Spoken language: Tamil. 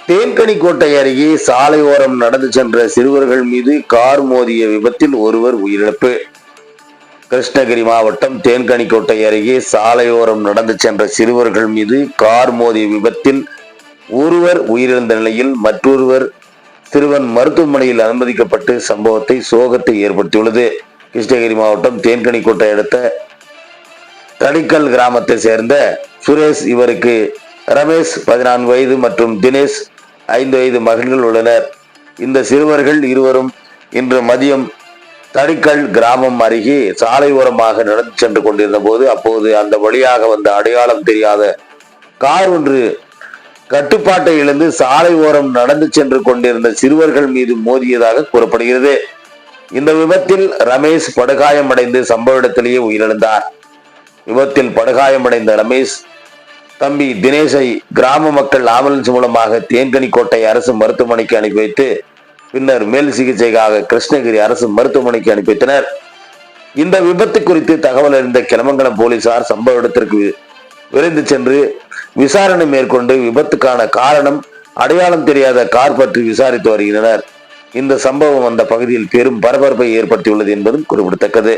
தேன்கனிக்கோட்டை அருகே சாலையோரம் நடந்து சென்ற சிறுவர்கள் மீது கார் மோதிய விபத்தில் ஒருவர் உயிரிழப்பு. கிருஷ்ணகிரி மாவட்டம் தேன்கனிக்கோட்டை அருகே சாலையோரம் நடந்து சென்ற சிறுவர்கள் மீது கார் மோதிய விபத்தில் ஒருவர் உயிரிழந்த நிலையில் மற்றொருவர் சிறுவன் மருத்துவமனையில் அனுமதிக்கப்பட்டு சம்பவத்தை சோகத்தை ஏற்படுத்தியுள்ளது. கிருஷ்ணகிரி மாவட்டம் தேன்கனிக்கோட்டை அடுத்த தடிக்கல் கிராமத்தை சேர்ந்த சுரேஷ், இவருக்கு ரமேஷ் 14 வயது மற்றும் தினேஷ் 5 வயது மகன்கள் உள்ளனர். இந்த சிறுவர்கள் இருவரும் இன்று மதியம் தடிக்கல் கிராமம் அருகே சாலை ஓரமாக நடந்து சென்று கொண்டிருந்த போது அப்போது அந்த வழியாக வந்த அடையாளம் தெரியாத கார் ஒன்று கட்டுப்பாட்டை இழந்து சாலை ஓரம் நடந்து சென்று கொண்டிருந்த சிறுவர்கள் மீது மோதியதாக கூறப்படுகிறது. இந்த விபத்தில் ரமேஷ் படுகாயமடைந்து சம்பவ இடத்திலேயே உயிரிழந்தார். விபத்தில் படுகாயமடைந்த ரமேஷ் தம்பி தினேஷை கிராம மக்கள் ஆம்புலன்ஸ் மூலமாக தேன்கனிக்கோட்டை அரசு மருத்துவமனைக்கு அனுப்பி வைத்து பின்னர் மேல் சிகிச்சைக்காக கிருஷ்ணகிரி அரசு மருத்துவமனைக்கு அனுப்பி வைத்தனர். இந்த விபத்து குறித்து தகவல் அறிந்த கிளமங்கலம் போலீசார் சம்பவ இடத்திற்கு விரைந்து சென்று விசாரணை மேற்கொண்டு விபத்துக்கான காரணம், அடையாளம் தெரியாத கார் பற்றி விசாரித்து வருகின்றனர். இந்த சம்பவம் அந்த பகுதியில் பெரும் பரபரப்பை ஏற்படுத்தியுள்ளது என்பதும் குறிப்பிடத்தக்கது.